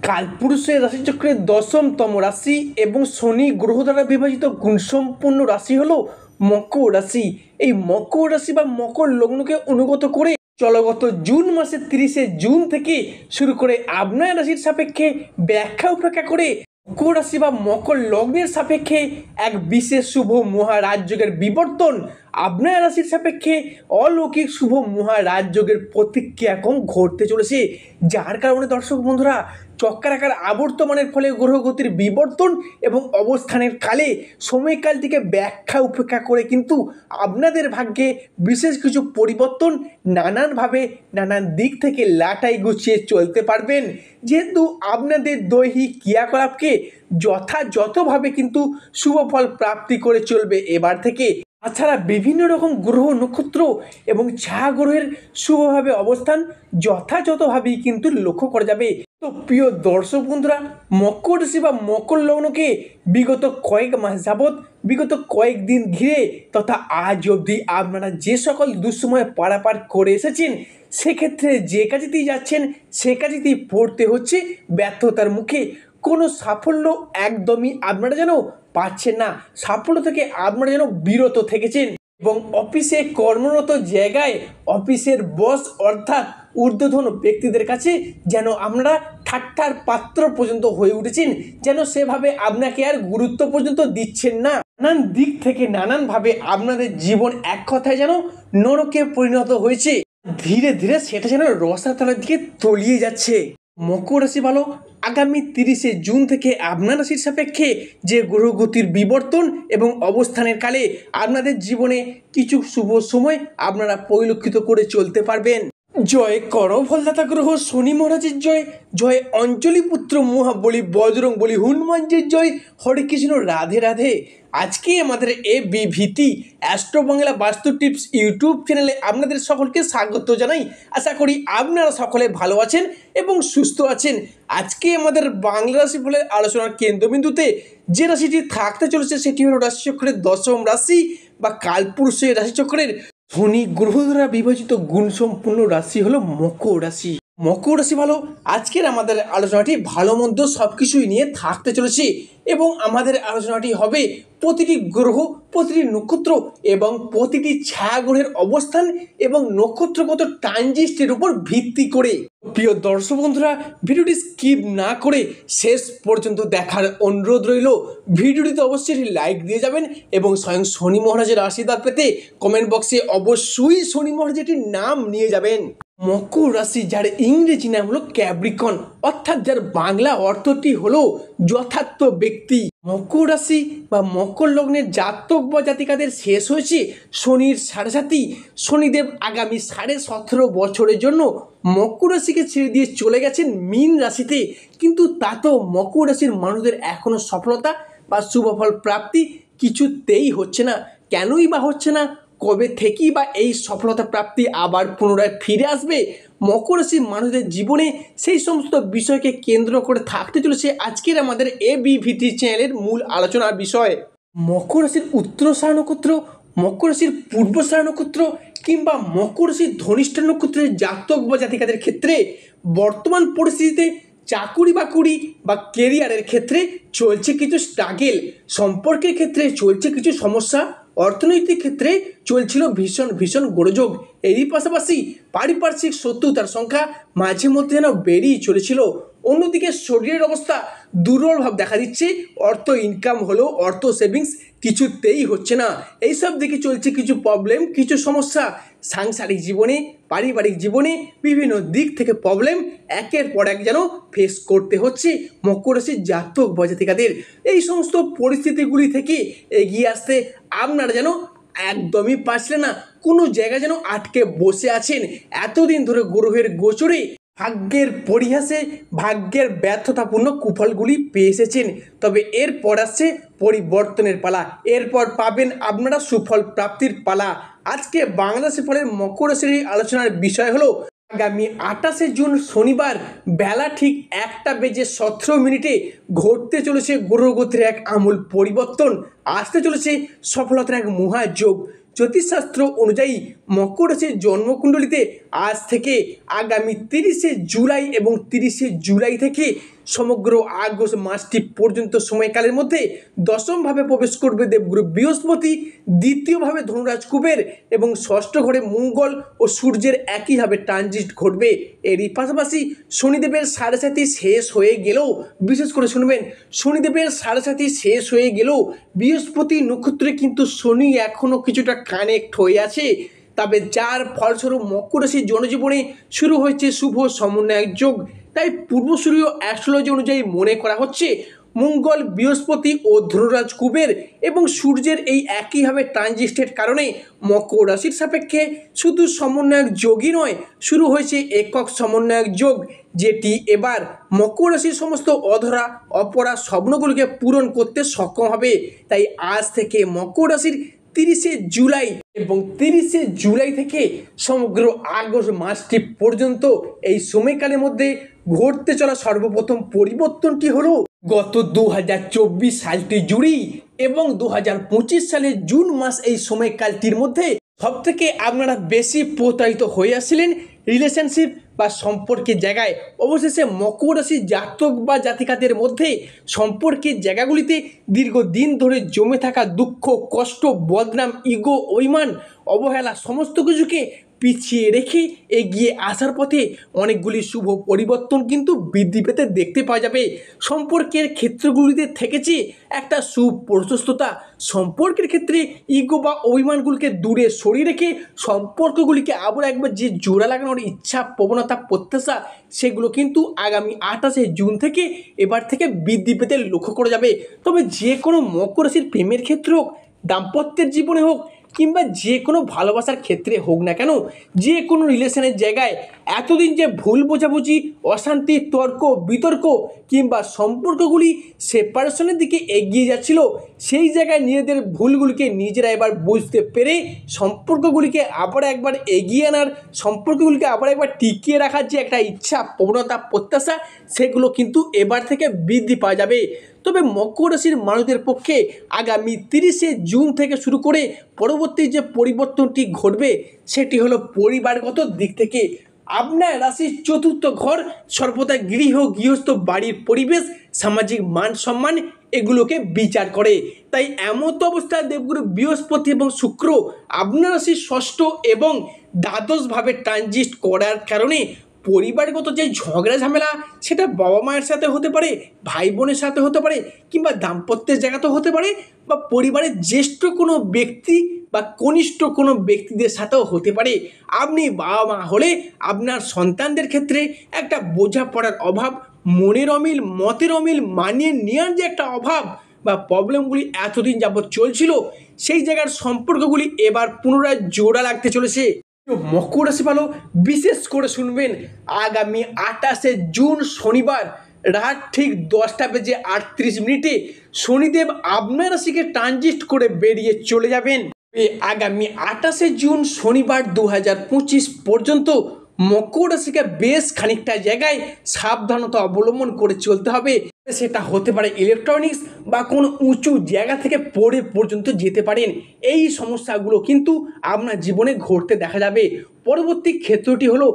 কালপুরুষের রাশিচক্রের দশমতম রাশি এবং শনি গ্রহ দ্বারা বিভাজিত গুণসম্পন্ন রাশি হলো মকর রাশি। এই মকর রাশি বা মকর লগ্নকে অনুগত করে চলগত জুন মাসের 30শে জুন থেকে শুরু করে আপনার রাশির সাপেক্ষে ব্যাখ্যা উপেক্ষা করে মকর রাশি বা মকর লগ্নের সাপেক্ষে এক বিশেষ শুভ মহারাজযোগের বিবর্তন, আপনার রাশির সাপেক্ষে অলৌকিক শুভ মহারাজযোগের প্রতিক্রিয়া ঘটতে চলেছে, যার কারণে দর্শক বন্ধুরা চক্রাকার আবর্তমানের ফলে গ্রহগতির বিবর্তন এবং অবস্থানের কালে সময়কালটিকে ব্যাখ্যা উপেক্ষা করে কিন্তু আপনাদের ভাগ্যে বিশেষ কিছু পরিবর্তন নানানভাবে নানান দিক থেকে লাটাই গুছিয়ে চলতে পারবেন, যেহেতু আপনাদের দৈহিক ক্রিয়াকলাপকে যথাযথভাবে কিন্তু শুভফল প্রাপ্তি করে চলবে এবার থেকে। তাছাড়া বিভিন্ন রকম গ্রহ নক্ষত্র এবং ছায়া গ্রহের শুভভাবে অবস্থান যথাযথভাবেই কিন্তু লক্ষ্য করা যাবে। তো প্রিয় দর্শক বন্ধুরা, মকর রাশি বা মকর লগ্নকে বিগত কয়েক মাস যাবৎ, বিগত কয়েকদিন ঘিরে তথা আজ অবধি আপনারা যে সকল দুঃসময় পারাপার করে এসেছেন, সেক্ষেত্রে যে কাজেতেই যাচ্ছেন সে কাজেতেই পড়তে হচ্ছে ব্যর্থতার মুখে। কোনো সাফল্য একদমই আপনারা যেন পাচ্ছেন না, সাফল্য থেকে আপনারা যেন বিরত থেকেছেন এবং অফিসে কর্মরত জায়গায় অফিসের বস অর্থাৎ ঊর্ধ্বতন ব্যক্তিদের কাছে যেন আপনারা ঠাট্টার পাত্র পর্যন্ত হয়ে উঠেছেন, যেন সেভাবে আপনাকে আর গুরুত্ব পর্যন্ত দিচ্ছেন না। নানান দিক থেকে নানানভাবে আপনাদের জীবন এক কথায় যেন নরকে পরিণত হয়েছে, ধীরে ধীরে সেটা যেন রসাতলের দিকে তলিয়ে যাচ্ছে। মকর রাশি ভালো, আগামী 30শে জুন থেকে আপনার রাশির সাপেক্ষে যে গ্রহগতির বিবর্তন এবং অবস্থানের কালে আপনাদের জীবনে কিছু শুভ সময় আপনারা পরিলক্ষিত করে চলতে পারবেন। জয় করফলদাতা গ্রহ শনি মহারাজের জয়, জয় অঞ্জলি পুত্র মহাবলী বজরং বলী হনুমানজির জয়, হরে কৃষ্ণ, রাধে রাধে। আজকে আমাদের এবিভিটি অ্যাস্ট্রো বাংলা বাস্তু টিপস ইউটিউব চ্যানেলে আপনাদের সকলকে স্বাগত জানাই। আশা করি আপনারা সকলে ভালো আছেন এবং সুস্থ আছেন। আজকে আমাদের বাংলা রাশিফলের আলোচনার কেন্দ্রবিন্দুতে যে রাশিটি থাকতে চলেছে সেটি হলো রাশিচক্রের দশম রাশি বা কালপুরুষের রাশিচক্রের শনি গ্রহ দ্বারা বিভাজিত গুণসম্পন্ন রাশি হলো মকর রাশি। মকর রাশি ভালো, আজকের আমাদের আলোচনাটি ভালো মন্দ সব কিছুই নিয়ে থাকতে চলেছে এবং আমাদের আলোচনাটি হবে প্রতিটি গ্রহ, প্রতিটি নক্ষত্র এবং প্রতিটি ছায়া গ্রহের অবস্থান এবং নক্ষত্রগত ট্রানজিস্টের উপর ভিত্তি করে। প্রিয় দর্শক বন্ধুরা, ভিডিওটি স্কিপ না করে শেষ পর্যন্ত দেখার অনুরোধ রইল। ভিডিওটিতে অবশ্যই লাইক দিয়ে যাবেন এবং স্বয়ং শনি মহারাজের আশীর্বাদ পেতে কমেন্ট বক্সে অবশ্যই শনি মহারাজের নাম নিয়ে যাবেন। মকর রাশি, যার ইংরেজি নাম হলো ক্যাপ্রিকন, অর্থাৎ যার বাংলা অর্থটি হলো যথার্থ ব্যক্তি। মকর রাশি বা মকর লগ্নের জাতক বা জাতিকাদের শেষ হয়েছে শনির সাড়ে শনিদেব আগামী 17.5 বছরের জন্য মকর রাশিকে ছেড়ে দিয়ে চলে গেছেন মীন রাশিতে, কিন্তু তাতেও মকর রাশির মানুষদের এখনো সফলতা বা শুভফল প্রাপ্তি কিছুতেই হচ্ছে না। কেনই বা হচ্ছে না? কবে থেকেই বা এই সফলতা প্রাপ্তি আবার পুনরায় ফিরে আসবে মকর রাশির মানুষদের জীবনে? সেই সমস্ত বিষয়কে কেন্দ্র করে থাকতে চলেছে আজকের আমাদের এবিভিটি চ্যানেলের মূল আলোচনার বিষয়। মকর রাশির উত্তরাষাঢ় নক্ষত্র, মকর রাশির পূর্বাষাঢ় নক্ষত্র কিংবা মকর রাশির ধনিষ্ঠা নক্ষত্রের জাতক বা জাতিকাদের ক্ষেত্রে বর্তমান পরিস্থিতিতে চাকুরি বাকুরি বা কেরিয়ারের ক্ষেত্রে চলছে কিছু স্ট্রাগেল, সম্পর্কের ক্ষেত্রে চলছে কিছু সমস্যা, অর্থনৈতিক ক্ষেত্রে চলছিল ভীষণ ভীষণ গোলযোগ। এরই পাশাপাশি পারিপার্শ্বিক শত্রুতার সংখ্যা মাঝে মধ্যে যেন বেড়েই চলেছিল। অন্যদিকে শরীরের অবস্থা দুর্বলভাব দেখা দিচ্ছে, অর্থ ইনকাম হলেও অর্থ সেভিংস কিছুতেই হচ্ছে না। এইসব দিকে চলছে কিছু প্রবলেম, কিছু সমস্যা। সাংসারিক জীবনে, পারিবারিক জীবনে বিভিন্ন দিক থেকে প্রবলেম একের পর এক যেন ফেস করতে হচ্ছে মকর রাশির জাতক বা জাতিকাদের। এই সমস্ত পরিস্থিতিগুলি থেকে এগিয়ে আসতে আপনারা যেন একদমই পারছিলেন না, কোনো জায়গায় যেন আটকে বসে আছেন। এতদিন ধরে গ্রহের গোচরে ভাগ্যের পরিহাসে, ভাগ্যের ব্যর্থতাপূর্ণ কুফলগুলি পেয়ে এসেছেন, তবে এরপর আসছে পরিবর্তনের পালা, এরপর পাবেন আপনারা সুফল প্রাপ্তির পালা। আজকে বাংলা রাশিফলের মকর রাশির আলোচনার বিষয় হলো আগামী 28শে জুন শনিবার বেলা ঠিক 1:17 ঘটতে চলেছে গ্রহগতির এক আমূল পরিবর্তন, আসতে চলেছে সফলতার এক মহাযোগ। জ্যোতিষশাস্ত্র অনুযায়ী মকর রাশির জন্মকুণ্ডলিতে আজ থেকে আগামী 30শে জুলাই এবং 30শে জুলাই থেকে সমগ্র আগস্ট মাসটি পর্যন্ত সময়কালের মধ্যে দশমভাবে প্রবেশ করবে দেবগুরু বৃহস্পতি, দ্বিতীয়ভাবে ধনুরাজ কুবের এবং ষষ্ঠ ঘরে মঙ্গল ও সূর্যের একইভাবে ট্রানজিট ঘটবে। এরই পাশাপাশি শনিদেবের সাড়ে সাথী শেষ হয়ে গেলেও, বিশেষ করে শুনবেন, শনিদেবের সাড়ে সাথী শেষ হয়ে গেলেও বৃহস্পতি নক্ষত্রে কিন্তু শনি এখনও কিছুটা কানেক্ট হয়ে আছে। তবে যার ফলস্বরূপ মকর রাশির জনজীবনে শুরু হয়েছে শুভ সমন্বয়ক যোগ। তাই পূর্বসূরীয় অ্যাস্ট্রোলজি অনুযায়ী মনে করা হচ্ছে মঙ্গল, বৃহস্পতি ও ধনুরাজ কুবের এবং সূর্যের এই একইভাবে ট্রানজিস্টের কারণে মকর রাশির সাপেক্ষে শুধু সমন্বয়ক যোগই নয়, শুরু হয়েছে একক সমন্বয়ক যোগ, যেটি এবার মকর রাশির সমস্ত অধরা অপরা স্বপ্নগুলোকে পূরণ করতে সক্ষম হবে। তাই আজ থেকে মকর রাশির 30শে জুলাই এবং 30শে জুলাই থেকে সমগ্র আগস্ট মাসটি পর্যন্ত এই সময়কালের মধ্যে ঘটতে চলা সর্বপ্রথম পরিবর্তনটি হলো গত 2024 সালটি জুড়েই এবং 2025 সালের জুন মাস এই সময়কালটির মধ্যে সবথেকে আপনারা বেশি প্রতারিত হয়ে আসছিলেন রিলেশনশিপ বা সম্পর্কের জায়গায়। অবশেষে মকর রাশির জাতক বা জাতিকাদের মধ্যে সম্পর্কের জায়গাগুলিতে দীর্ঘদিন ধরে জমে থাকা দুঃখ, কষ্ট, বদনাম, ইগো, অভিমান, অবহেলা সমস্ত কিছুকে পিছিয়ে রেখে এগিয়ে আসার পথে অনেকগুলি শুভ পরিবর্তন কিন্তু বৃদ্ধি পেতে দেখতে পাওয়া যাবে। সম্পর্কের ক্ষেত্রগুলিতে থেকেছে একটা সুপ্রশস্ততা। সম্পর্কের ক্ষেত্রে ইগো বা অভিমানগুলিকে দূরে সরিয়ে রেখে সম্পর্কগুলিকে আবার একবার যে জোড়া লাগানোর ইচ্ছা, প্রবণতা, প্রত্যাশা, সেগুলো কিন্তু আগামী 28শে জুন থেকে এবার থেকে বৃদ্ধি পেতে লক্ষ্য করা যাবে। তবে যে কোনো মকর রাশির প্রেমের ক্ষেত্রে হোক, দাম্পত্যের জীবনে হোক কিংবা যে কোনো ভালোবাসার ক্ষেত্রে হোক না কেন, যে কোনো রিলেশনের জায়গায় এতদিন যে ভুল বোঝাবুঝি, অশান্তি, তর্ক বিতর্ক কিংবা সম্পর্কগুলি সেপারেশনের দিকে এগিয়ে যাচ্ছিল, সেই জায়গায় নিজেদের ভুলগুলিকে নিজেরা এবার বুঝতে পেরে সম্পর্কগুলিকে আবার একবার এগিয়ে আনার, সম্পর্কগুলিকে আবার একবার টিকিয়ে রাখার যে একটা ইচ্ছা, প্রবণতা, প্রত্যাশা, সেগুলো কিন্তু এবার থেকে বৃদ্ধি পাওয়া যাবে। তবে মকর রাশির মানুষদের পক্ষে আগামী 30শে জুন থেকে শুরু করে পরবর্তী যে পরিবর্তনটি ঘটবে সেটি হলো পরিবারগত দিক থেকে। আপনার রাশির চতুর্থ ঘর সর্বদা গৃহস্থ বাড়ির পরিবেশ, সামাজিক মান সম্মান এগুলোকে বিচার করে। তাই এমন অবস্থায় দেবগুরু বৃহস্পতি এবং শুক্র আপনার রাশির ষষ্ঠ এবং দ্বাদশভাবে ট্রানজিট করার কারণে পরিবারগত যে ঝগড়া ঝামেলা, সেটা বাবা মায়ের সাথে হতে পারে, ভাই বোনের সাথে হতে পারে কিংবা দাম্পত্যের জায়গাতেও হতে পারে, বা পরিবারের জ্যেষ্ঠ কোনো ব্যক্তি বা কনিষ্ঠ কোনো ব্যক্তিদের সাথেও হতে পারে। আপনি বাবা মা হলে আপনার সন্তানদের ক্ষেত্রে একটা বোঝাপড়ার অভাব, মনের অমিল, মতের অমিল, মানিয়ে নেওয়ার যে একটা অভাব বা প্রবলেমগুলি এতদিন যাবৎ চলছিল, সেই জায়গার সম্পর্কগুলি এবার পুনরায় জোড়া লাগতে চলেছে। মকর রাশি ভালো বিশেষ করে শুনবেন, আগামী 28শে জুন শনিবার রাত ঠিক 10:38 শনিদেব আপনার রাশিকে ট্রানজিট করে বেরিয়ে চলে যাবেন। আগামী 28শে জুন শনিবার 2025 পর্যন্ত মকর রাশিকে বেশ খানিকটা জায়গায় সাবধানতা অবলম্বন করে চলতে হবে। সেটা হতে পারে ইলেকট্রনিক্স বা কোনো উঁচু জায়গা থেকে পড়ে পর্যন্ত যেতে পারেন। এই সমস্যাগুলো কিন্তু আপনার জীবনে ঘটতে দেখা যাবে। পরবর্তী ক্ষেত্রটি হলো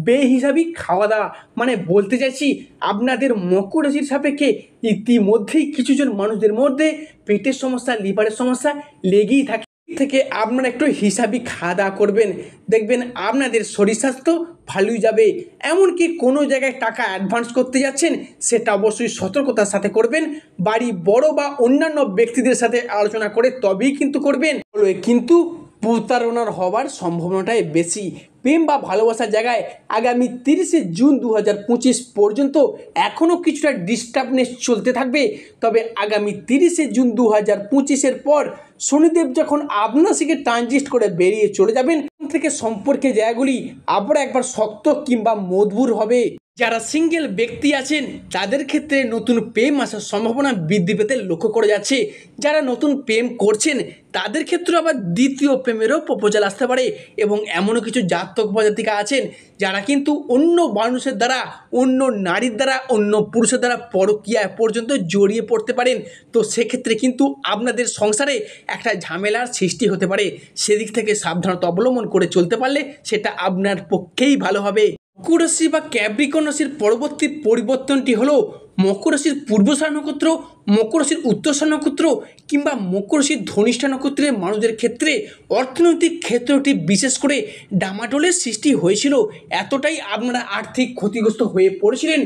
বেহিসাবি খাওয়া দাওয়া। মানে বলতে চাইছি, আপনাদের মকর রাশির সাপেক্ষে ইতিমধ্যেই কিছুজন মানুষদের মধ্যে পেটের সমস্যা, লিভারের সমস্যা লেগেই থাকে। থেকে আপনারা একটু হিসাবি খাওয়া দাওয়া করবেন, দেখবেন আপনাদের শরীর স্বাস্থ্য ভালোই যাবে। এমনকি কোনো জায়গায় টাকা অ্যাডভান্স করতে যাচ্ছেন, সেটা অবশ্যই সতর্কতার সাথে করবেন। বাড়ি বড় বা অন্যান্য ব্যক্তিদের সাথে আলোচনা করে তবেই কিন্তু করবেন, কিন্তু প্রতারণার হওয়ার সম্ভাবনাটাই বেশি। প্রেম বা ভালোবাসার জায়গায় আগামী 30শে জুন 2025 পর্যন্ত এখনও কিছুটা ডিস্টার্বনেস চলতে থাকবে। তবে আগামী 30শে জুন 2025-এর পর শনিদেব যখন আপনার রাশিকে ট্রানজিট করে বেরিয়ে চলে যাবেন, থেকে সম্পর্কের জায়গাগুলি আবার একবার শক্ত কিংবা মধুর হবে। যারা সিঙ্গেল ব্যক্তি আছেন তাদের ক্ষেত্রে নতুন প্রেম আসার সম্ভাবনা বৃদ্ধি পেতে লক্ষ্য করা যাচ্ছে। যারা নতুন প্রেম করছেন তাদের ক্ষেত্রে আবার দ্বিতীয় প্রেমেরও প্রপোজাল আসতে পারে, এবং এমনও কিছু জাতক বা জাতিকা আছেন যারা কিন্তু অন্য মানুষের দ্বারা, অন্য নারীর দ্বারা, অন্য পুরুষের দ্বারা পরকীয়া পর্যন্ত জড়িয়ে পড়তে পারেন। তো সেক্ষেত্রে কিন্তু আপনাদের সংসারে একটা ঝামেলার সৃষ্টি হতে পারে। সেদিক থেকে সাবধানতা অবলম্বন করে চলতে পারলে সেটা আপনার পক্ষেই ভালো হবে। মকর রাশি বা ক্যাপ্রিকর্ন রাশির পরবর্তী পরিবর্তনটি হলো মকর রাশির পূর্বশারা নক্ষত্র, মকর রাশির উত্তরশারা নক্ষত্র কিংবা মকর রাশির ধনিষ্ঠা নক্ষত্রের মানুষদের ক্ষেত্রে অর্থনৈতিক ক্ষেত্রটি বিশেষ করে ডামাডোলের সৃষ্টি হয়েছিল। এতটাই আপনারা আর্থিক ক্ষতিগ্রস্ত হয়ে পড়েছিলেন,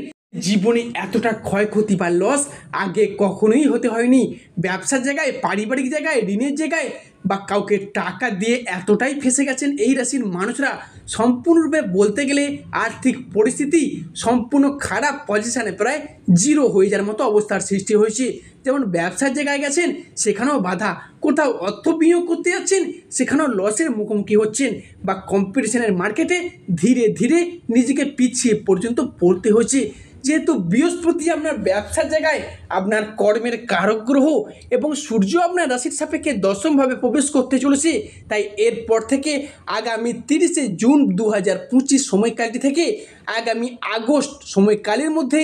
জীবনে এতটা ক্ষয়ক্ষতি বা লস আগে কখনোই হতে হয়নি। ব্যবসার জায়গায়, পারিবারিক জায়গায়, ঋণের জায়গায় বা কাউকে টাকা দিয়ে এতটাই ফেঁসে গেছেন এই রাশির মানুষরা, সম্পূর্ণরূপে বলতে গেলে আর্থিক পরিস্থিতি সম্পূর্ণ খারাপ পজিশানে, প্রায় জিরো হয়ে যাওয়ার মতো অবস্থার সৃষ্টি হয়েছে। যেমন ব্যবসার জায়গায় গেছেন সেখানেও বাধা, কোথাও অর্থ বিনিয়োগ করতে যাচ্ছেন সেখানেও লসের মুখোমুখি হচ্ছেন, বা কম্পিটিশনের মার্কেটে ধীরে ধীরে নিজেকে পিছিয়ে পর্যন্ত পড়তে হচ্ছে। যেহেতু বৃহস্পতি আপনার ব্যবসার জায়গায় আপনার কর্মের কারক গ্রহ এবং সূর্য আপনার রাশির সাপেক্ষে দশমভাবে প্রবেশ করতে চলেছে, তাই এরপর থেকে আগামী 30শে জুন 2025 সময়কালটি থেকে আগামী আগস্ট সময়কালের মধ্যে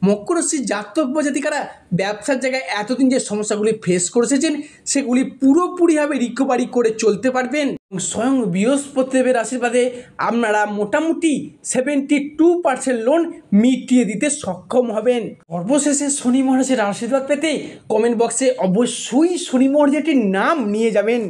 মকর রাশির জাতক বা জাতিকারা ব্যবসার জায়গায় এতদিন যে সমস্যাগুলি ফেস করে এসেছেন সেগুলি পুরোপুরিভাবে রিকভারি করে চলতে পারবেন। স্বয়ং বৃহস্পতিদেবের আশীর্বাদে আপনারা মোটামুটি 72% লোন মিটিয়ে দিতে সক্ষম হবেন। সর্বশেষে শনি মহারাজের আশীর্বাদ পেতে কমেন্ট বক্সে অবশ্যই শনি মহারাজটির নাম নিয়ে যাবেন।